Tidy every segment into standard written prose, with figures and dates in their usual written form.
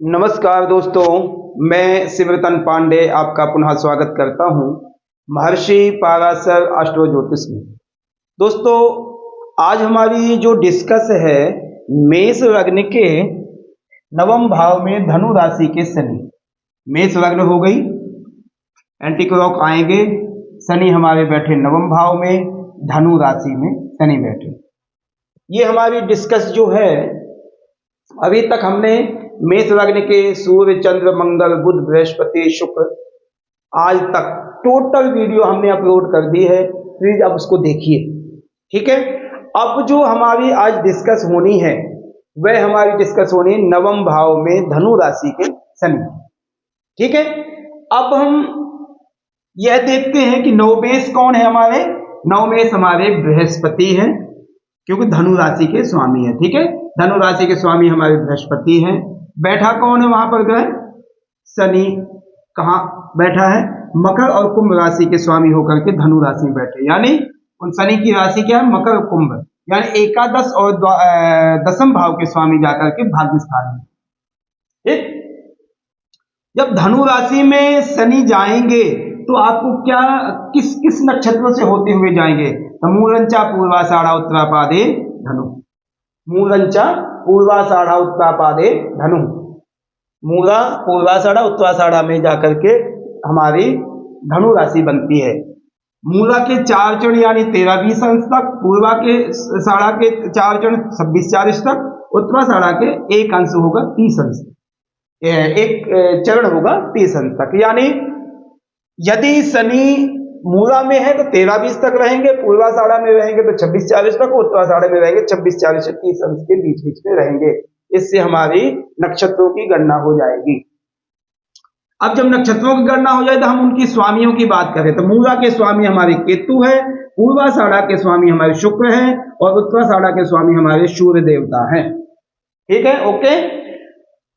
नमस्कार दोस्तों, मैं सिमरतन पांडे आपका पुनः स्वागत करता हूं महर्षि पाराशर एस्ट्रो ज्योतिष में। दोस्तों, आज हमारी जो डिस्कस है मेष लग्न के नवम भाव में धनु राशि के शनि। मेष लग्न हो गई, एंटी क्लॉक आएंगे, शनि हमारे बैठे नवम भाव में, धनु राशि में शनि बैठे। ये हमारी डिस्कस जो है, अभी तक हमने मेष लग्न के सूर्य, चंद्र, मंगल, बुध, बृहस्पति, शुक्र आज तक टोटल वीडियो हमने अपलोड कर दी है। प्लीज आप उसको देखिए, ठीक है। अब जो हमारी आज डिस्कस होनी है वह हमारी डिस्कस होनी है नवम भाव में धनु राशि के शनि, ठीक है। अब हम यह देखते हैं कि नवमेष कौन है हमारे। नवमेष हमारे बृहस्पति हैं, क्योंकि धनु राशि के स्वामी है, ठीक है। धनु राशि के स्वामी हमारे बृहस्पति हैं। बैठा कौन है वहां पर ग्रह? शनि। कहां बैठा है? मकर और कुंभ राशि के स्वामी होकर के धनु राशि में बैठे, यानी उन शनि की राशि क्या है? मकर और कुंभ, यानी एकादश और दसम भाव के स्वामी जाकर के भाग्य स्थान में, ठीक। जब धनु राशि में शनि जाएंगे तो आपको क्या किस किस नक्षत्रों से होते हुए जाएंगे? तो मूलंचा, पूर्वाषाढ़ा, उत्तरापादे, धनु। मूलंचा, पूर्वाषाढ़ा, उत्तरापादे, धनु। मूला, पूर्वाषाढ़ा, उत्तराषाढ़ा में जाकर के हमारी धनु राशि बनती है। मूला के 4 चरण यानी 13-20 अंश तक, पूर्वा के साढ़ा के 4 चरण 26-40 तक, उत्तराषाढ़ा के 1 अंश होगा 30 अंश, एक चरण होगा 30 अंश तक। यानी यदि शनि मूला में है तो 13-20 तक रहेंगे, पूर्वाषाढ़ा में रहेंगे तो 26-40 तक, उत्तराषाढ़ा में रहेंगे 26-40 से 30 अंश के बीच बीच में रहेंगे। इससे हमारी नक्षत्रों की गणना हो जाएगी। अब जब नक्षत्रों की गणना हो जाए तो हम उनकी स्वामियों की बात करें तो मूला के स्वामी हमारे केतु है, पूर्वाषाढ़ा के स्वामी हमारे शुक्र हैं और उत्तराषाढ़ा के स्वामी हमारे सूर्य देवता हैं, ठीक है, ओके।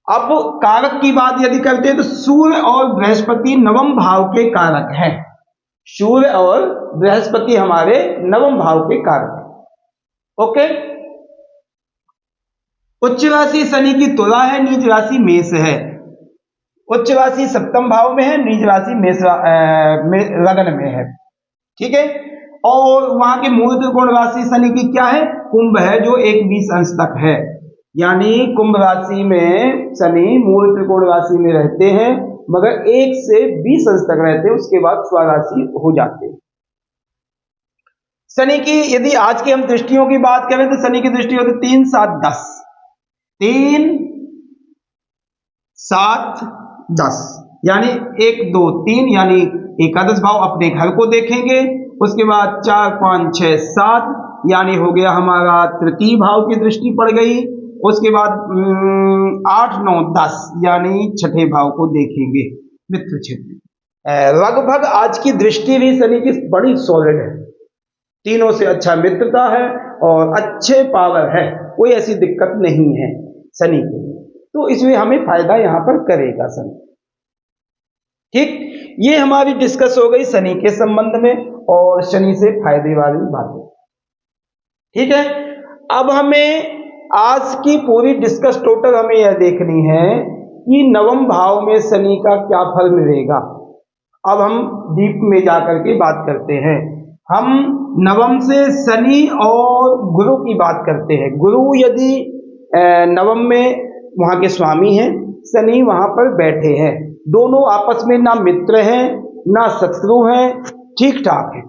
अब कारक की बात यदि करते हैं तो सूर्य और बृहस्पति नवम भाव के कारक हैं। सूर्य और बृहस्पति हमारे नवम भाव के कारक हैं, ओके। उच्च राशि शनि की तुला है, नीच राशि मेष है। उच्च राशि सप्तम भाव में है, नीच राशि मेष लग्न में है, ठीक है। और वहां के मूल त्रिकोण राशि शनि की क्या है? कुंभ है, जो 1-20 अंश तक है। यानी कुंभ राशि में शनि मूल त्रिकोण राशि में रहते हैं, मगर 1 से 20 अंश तक रहते हैं, उसके बाद स्वराशि हो जाते हैं। शनि की यदि आज की हम दृष्टियों की बात करें तो शनि की दृष्टि होती 3, 7, 10। 3, 7, 10 यानी 1, 2, 3 यानी एकादश भाव अपने घर को देखेंगे। उसके बाद 4, 5, 6, 7 यानी हो गया हमारा तृतीय भाव की दृष्टि पड़ गई। उसके बाद 8, 9, 10 यानी छठे भाव को देखेंगे, मित्र क्षेत्र। लगभग आज की दृष्टि भी शनि की बड़ी सॉलिड है, तीनों से अच्छा मित्रता है और अच्छे पावर है, कोई ऐसी दिक्कत नहीं है शनि के लिए, तो इसलिए हमें फायदा यहां पर करेगा शनि, ठीक। ये हमारी डिस्कस हो गई शनि के संबंध में और शनि से फायदे वाली बातें, ठीक है। अब हमें आज की पूरी डिस्कस टोटल हमें यह देखनी है कि नवम भाव में शनि का क्या फल मिलेगा। अब हम डीप में जाकर के बात करते हैं। हम नवम से शनि और गुरु की बात करते हैं। गुरु यदि नवम में वहां के स्वामी हैं, शनि वहां पर बैठे हैं, दोनों आपस में ना मित्र हैं ना शत्रु हैं, ठीक ठाक है,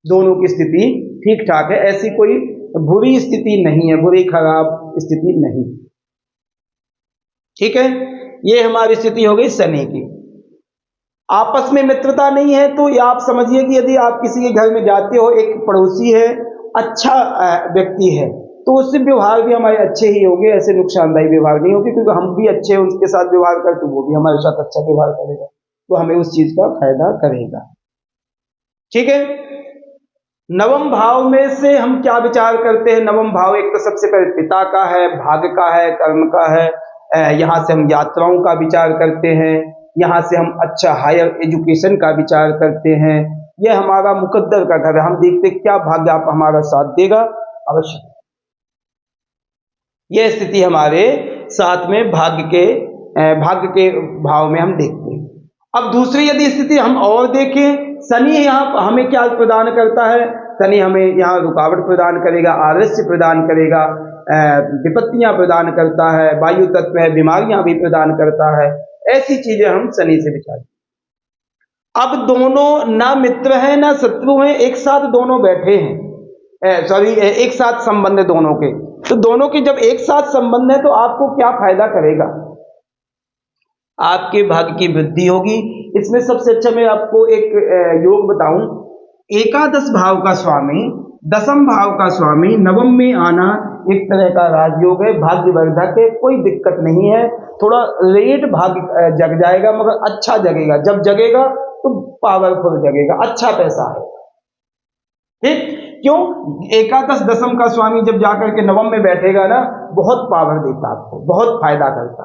दोनों की स्थिति ठीक ठाक है, ऐसी कोई बुरी स्थिति नहीं है, बुरी खराब स्थिति नहीं, ठीक है। ये हमारी स्थिति हो गई शनि की। आपस में मित्रता नहीं है तो आप समझिए कि यदि आप किसी के घर में जाते हो, एक पड़ोसी है, अच्छा व्यक्ति है, तो उससे व्यवहार भी हमारे अच्छे ही होंगे, ऐसे नुकसानदायी व्यवहार नहीं होंगे, क्योंकि हम भी अच्छे उनके साथ व्यवहार करते, वो भी हमारे साथ अच्छा व्यवहार करेगा, तो हमें उस चीज का फायदा करेगा, ठीक है। नवम भाव में से हम क्या विचार करते हैं? नवम भाव एक तो सबसे पहले पिता का है, भाग्य का है, कर्म का है, यहां से हम यात्राओं का विचार करते हैं, यहां से हम अच्छा हायर एजुकेशन का विचार करते हैं। यह हमारा मुकद्दर का घर है, हम देखते क्या भाग्य आप हमारा साथ देगा, अवश्य। यह स्थिति हमारे साथ में भाग्य के भाग्य के भाव में हम देखते हैं। अब दूसरी यदि स्थिति हम और देखें, शनि यहाँ हमें क्या प्रदान करता है? शनि हमें यहाँ रुकावट प्रदान करेगा, आलस्य प्रदान करेगा, विपत्तियां प्रदान करता है, वायु तत्व है, बीमारियां भी प्रदान करता है। ऐसी चीजें हम शनि से विचार। अब दोनों ना मित्र हैं ना शत्रु हैं, एक साथ दोनों बैठे हैं, एक साथ संबंध है दोनों के। तो दोनों के जब एक साथ संबंध है तो आपको क्या फायदा करेगा? आपके भाग्य की वृद्धि होगी। इसमें सबसे अच्छा मैं आपको एक योग बताऊं, एकादश भाव का स्वामी, दसम भाव का स्वामी नवम में आना एक तरह का राजयोग है, भाग्यवर्धक है, कोई दिक्कत नहीं है। थोड़ा लेट भाग्य जग जाएगा मगर अच्छा जगेगा, जब जगेगा तो पावरफुल जगेगा, अच्छा पैसा है। ठीक क्यों? एकादश दसम का स्वामी जब जाकर के नवम में बैठेगा ना, बहुत पावर देता आपको, बहुत फायदा करता।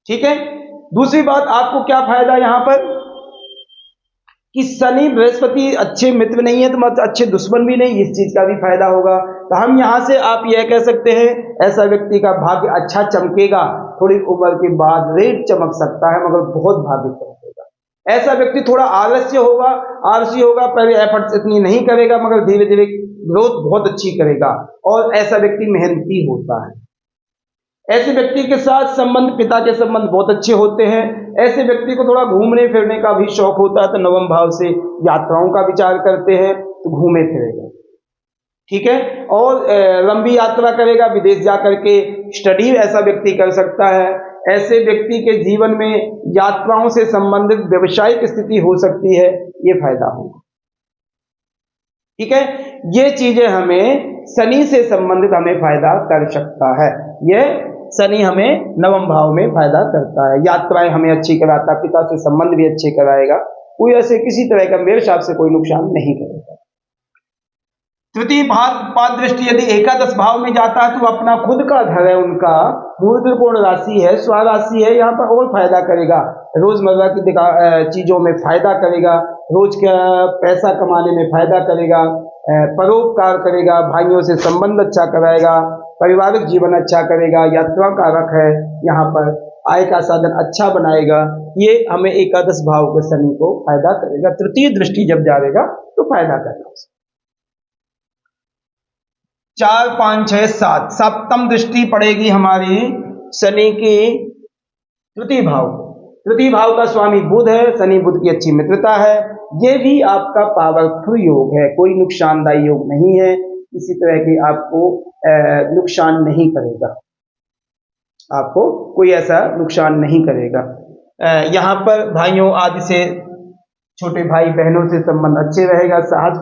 ठीक है। दूसरी बात, आपको क्या फायदा यहां पर कि शनि बृहस्पति अच्छे मित्र नहीं है तो मतलब अच्छे दुश्मन भी नहीं, इस चीज का भी फायदा होगा। तो हम यहां से आप यह कह सकते हैं ऐसा व्यक्ति का भाग्य अच्छा चमकेगा, थोड़ी उम्र के बाद रेट चमक सकता है मगर बहुत भाग्य चमकेगा। ऐसा व्यक्ति थोड़ा आलसी होगा, पहले एफर्ट्स इतनी नहीं करेगा मगर धीरे धीरे ग्रोथ बहुत अच्छी करेगा, और ऐसा व्यक्ति मेहनती होता है। ऐसे व्यक्ति के साथ संबंध, पिता के संबंध बहुत अच्छे होते हैं। ऐसे व्यक्ति को थोड़ा घूमने फिरने का भी शौक होता है, तो नवम भाव से यात्राओं का विचार करते हैं तो घूमे फिरेगा। ठीक है। और लंबी यात्रा करेगा, विदेश जाकर के स्टडी ऐसा व्यक्ति कर सकता है। ऐसे व्यक्ति के जीवन में यात्राओं से संबंधित व्यवसायिक स्थिति हो सकती है, ये फायदा होगा। ठीक है। ये चीजें हमें शनि से संबंधित हमें फायदा कर सकता है। ये शनि हमें नवम भाव में फायदा करता है, यात्राएं हमें अच्छी कराता, पिता से संबंध भी अच्छे कराएगा, कोई ऐसे किसी तरह का मेरे हिसाब से कोई नुकसान नहीं करेगा। तृतीय भाव पाद दृष्टि यदि एकादश भाव में जाता है तो अपना खुद का घर है, उनका मूल त्रिकोण राशि है, स्वराशि है, यहाँ पर और फायदा करेगा, रोजमर्रा की चीजों में फायदा करेगा, रोज का पैसा कमाने में फायदा करेगा, परोपकार करेगा, भाइयों से संबंध अच्छा कराएगा, पारिवारिक जीवन अच्छा करेगा, यात्रा का रख है, यहाँ पर आय का साधन अच्छा बनाएगा। ये हमें एकादश भाव के शनि को फायदा करेगा। तृतीय दृष्टि जब जाएगा तो फायदा करेगा। 4 5 6 7 सप्तम दृष्टि पड़ेगी हमारी शनि की तृतीय भाव। तृतीय भाव का स्वामी बुध है, शनि बुध की अच्छी मित्रता है। ये भी आपका पावरफुल योग है, कोई नुकसानदायी योग नहीं है, किसी तरह की आपको नुकसान नहीं करेगा, आपको कोई ऐसा नुकसान नहीं करेगा। यहाँ पर भाइयों आदि से, छोटे भाई बहनों से संबंध अच्छे रहेगा, साहस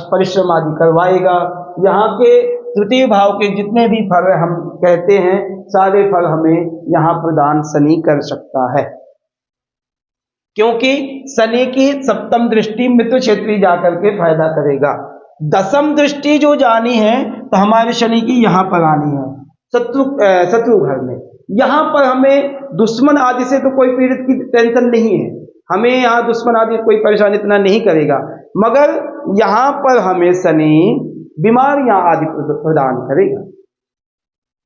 परिश्रम आदि करवाएगा। यहाँ के तृतीय भाव के जितने भी फल हम कहते हैं, सारे फल हमें यहाँ प्रदान शनि कर सकता है, क्योंकि शनि की सप्तम दृष्टि मित्र क्षेत्री जाकर के फायदा करेगा। दसम दृष्टि जो जानी है तो हमारे शनि की यहाँ पर आनी है शत्रु घर में। यहाँ पर हमें दुश्मन आदि से तो कोई पीड़ित की टेंशन नहीं है, हमें यहाँ दुश्मन आदि कोई परेशानी इतना नहीं करेगा, मगर यहाँ पर हमें शनि बीमारियां आदि प्रदान करेगा।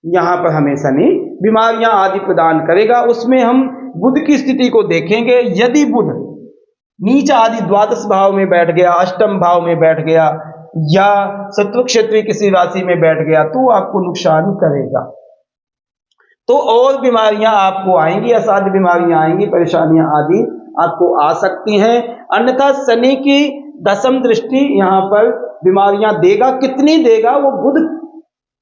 यहाँ पर हमें शनि बीमारियां आदि प्रदान करेगा। उसमें हम बुध की स्थिति को देखेंगे। यदि बुध नीच आदि द्वादश भाव में बैठ गया, अष्टम भाव में बैठ गया या शत्रु क्षेत्रीय किसी राशि में बैठ गया तो आपको नुकसान करेगा, तो और बीमारियां आपको आएंगी, असाध्य बीमारियां आएंगी, परेशानियां आदि आपको आ सकती हैं। अन्यथा शनि की दसम दृष्टि यहाँ पर बीमारियां देगा, कितनी देगा वो बुध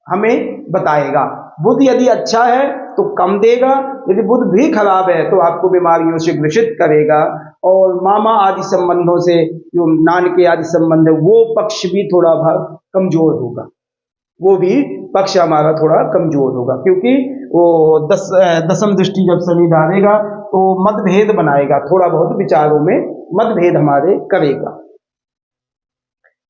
हमें बताएगा। बुध यदि अच्छा है तो कम देगा, यदि बुध भी खराब है तो आपको बीमारियों से ग्रसित करेगा। और मामा आदि संबंधों से, जो नानके आदि संबंध है, वो पक्ष भी थोड़ा कमजोर होगा, वो भी पक्ष हमारा थोड़ा कमजोर होगा, क्योंकि वो दसम दृष्टि जब शनि डालेगा तो मतभेद बनाएगा, थोड़ा बहुत विचारों में मतभेद हमारे करेगा।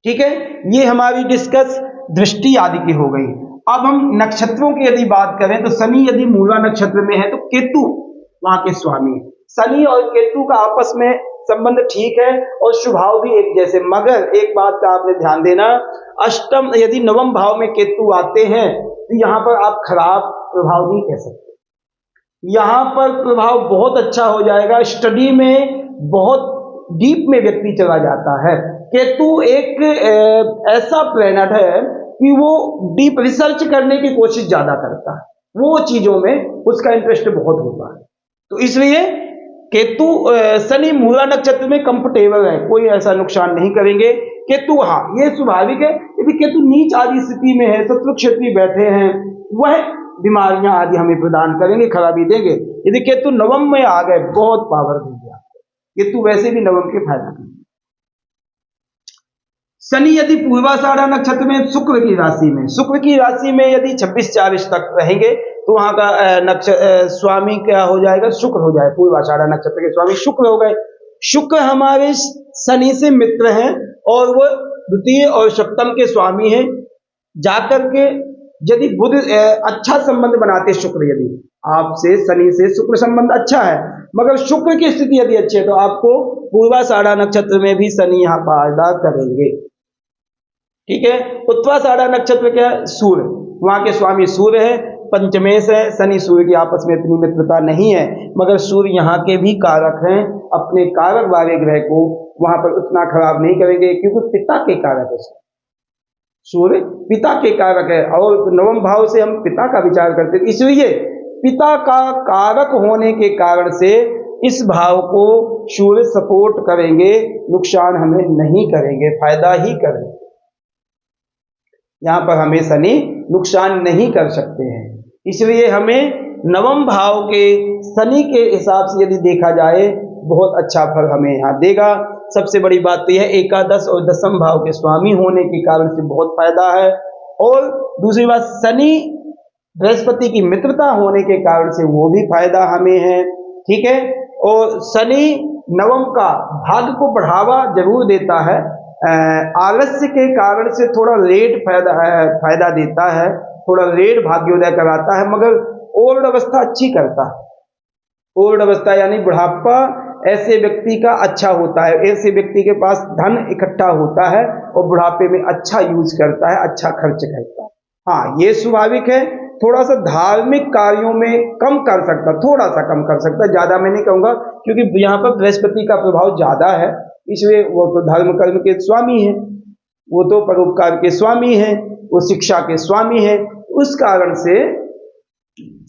ठीक है, ये हमारी डिस्कस दृष्टि आदि की हो गई। अब हम नक्षत्रों की यदि बात करें तो शनि यदि मूला नक्षत्र में है तो केतु वहां के स्वामी है। शनि और केतु का आपस में संबंध ठीक है और स्वभाव भी एक जैसे, मगर एक बात का आपने ध्यान देना, अष्टम यदि नवम भाव में केतु आते हैं तो यहाँ पर आप खराब प्रभाव नहीं कह सकते। यहाँ पर प्रभाव बहुत अच्छा हो जाएगा, स्टडी में बहुत डीप में व्यक्ति चला जाता है। केतु एक ऐसा प्लैनेट है कि वो डीप रिसर्च करने की कोशिश ज्यादा करता है, वो चीजों में उसका इंटरेस्ट बहुत होता है। तो इसलिए केतु शनि मूला नक्षत्र में कंफर्टेबल है, कोई ऐसा नुकसान नहीं करेंगे। केतु हाँ ये स्वाभाविक है, यदि केतु नीच आदि स्थिति में है, शत्रु क्षेत्र बैठे हैं, वह बीमारियां आदि हमें प्रदान करेंगे, खराबी देंगे। यदि केतु नवम में आ गए बहुत पावर देंगे आपको। केतु वैसे भी नवम के फायदा करेंगे। शनि यदि पूर्वाषाढ़ा नक्षत्र में शुक्र की राशि में यदि 26-40 तक रहेंगे तो वहां का स्वामी क्या हो जाएगा, शुक्र हो जाए। पूर्वाषाढ़ा नक्षत्र के स्वामी शुक्र हो गए। शुक्र हमारे शनि से मित्र हैं और वो द्वितीय और सप्तम के स्वामी हैं। जाकर के यदि बुध अच्छा संबंध बनाते, शुक्र यदि आपसे शनि से शुक्र संबंध अच्छा है, मगर शुक्र की स्थिति यदि अच्छी है तो आपको पूर्वाषाढ़ा नक्षत्र में भी शनि यहाँ फायदा करेंगे। ठीक है। उत्तराषाढ़ा नक्षत्र क्या है, सूर्य, वहां के स्वामी सूर्य है, पंचमेश है। शनि सूर्य की आपस में इतनी मित्रता नहीं है, मगर सूर्य यहाँ के भी कारक हैं। अपने कारक वाले ग्रह को वहां पर उतना खराब नहीं करेंगे, क्योंकि पिता के कारक है। सूर्य पिता के कारक है और नवम भाव से हम पिता का विचार करते हैं, इसलिए पिता का कारक होने के कारण से इस भाव को सूर्य सपोर्ट करेंगे, नुकसान हमें नहीं करेंगे, फायदा ही करेंगे। यहां पर हमें शनि नुकसान नहीं कर सकते हैं, इसलिए हमें नवम भाव के शनि के हिसाब से यदि देखा जाए बहुत अच्छा फल हमें यहाँ देगा। सबसे बड़ी बात तो यह एकादश और दसम भाव के स्वामी होने के कारण से बहुत फायदा है। और दूसरी बात, शनि बृहस्पति की मित्रता होने के कारण से वो भी फायदा हमें है। ठीक है। और शनि नवम का भाग्य को बढ़ावा जरूर देता है, आलस्य के कारण से थोड़ा लेट फायदा देता है, थोड़ा लेट भाग्योदय कराता है, मगर ओल्ड अवस्था अच्छी करता है। ओल्ड अवस्था यानी बुढ़ापा ऐसे व्यक्ति का अच्छा होता है, ऐसे व्यक्ति के पास धन इकट्ठा होता है और बुढ़ापे में अच्छा यूज करता है, अच्छा खर्च करता है। हाँ ये स्वाभाविक है, थोड़ा सा धार्मिक कार्यों में कम कर सकता, थोड़ा सा कम कर सकता, ज्यादा मैं नहीं कहूंगा, क्योंकि यहाँ पर बृहस्पति का प्रभाव ज्यादा है, इसलिए वो तो धर्म कर्म के स्वामी है, वो तो परोपकार के स्वामी है, वो शिक्षा के स्वामी है। उस कारण से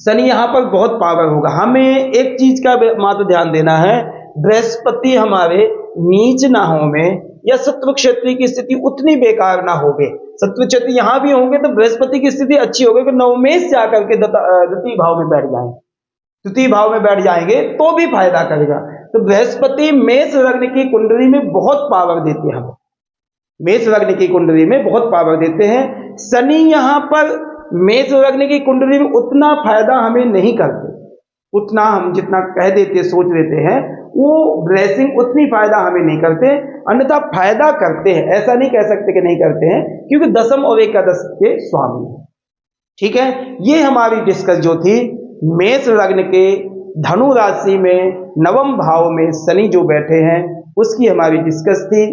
शनि यहाँ पर बहुत पावर होगा। हमें एक चीज का मात्र ध्यान देना है, बृहस्पति हमारे नीच ना हो में या शत्रु क्षेत्र की स्थिति उतनी बेकार ना हो गए। शत्रु क्षेत्र यहाँ भी होंगे तो बृहस्पति की स्थिति अच्छी होगी कि नवमेश जाकर के द्वितीय भाव में बैठ जाएंगे, द्वितीय भाव में बैठ जाएंगे तो भी फायदा करेगा। तो बृहस्पति मेष लग्न की कुंडली में बहुत पावर देते हैं, हमें मेष लग्न की कुंडली में बहुत पावर देते हैं। शनि यहाँ पर मेष लग्न की कुंडली में उतना फायदा हमें नहीं करते, उतना हम जितना कह देते सोच लेते हैं, वो ब्लेसिंग उतनी फायदा हमें नहीं करते, अन्यथा फायदा करते हैं, ऐसा नहीं कह सकते कि नहीं करते हैं, क्योंकि दसम और एकादश के स्वामी हैं। ठीक है। ये हमारी डिस्कस जो थी मेष लग्न के धनु राशि में नवम भाव में शनि जो बैठे हैं उसकी हमारी डिस्कस थी।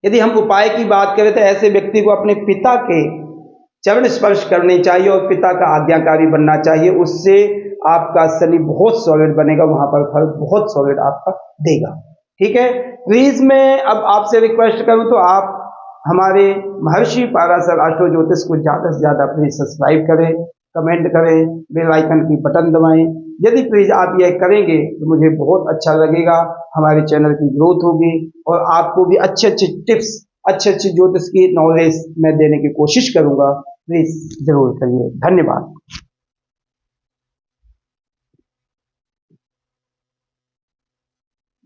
यदि हम उपाय की बात करें तो ऐसे व्यक्ति को अपने पिता के चरण स्पर्श करने चाहिए और पिता का आज्ञाकारी बनना चाहिए, उससे आपका शनि बहुत सॉलिड बनेगा, वहां पर फल बहुत सॉलिड आपका देगा। ठीक है। प्लीज मैं अब आपसे रिक्वेस्ट करूं तो आप हमारे महर्षि पाराशर एस्ट्रो ज्योतिष को ज्यादा से ज्यादा प्लीज सब्सक्राइब करें, कमेंट करें, बेल आइकन की बटन दबाएं। यदि प्लीज आप यह करेंगे तो मुझे बहुत अच्छा लगेगा, हमारे चैनल की ग्रोथ होगी और आपको भी अच्छे अच्छे टिप्स, अच्छे अच्छे ज्योतिष की नॉलेज मैं देने की कोशिश करूंगा। प्लीज जरूर करिए। धन्यवाद।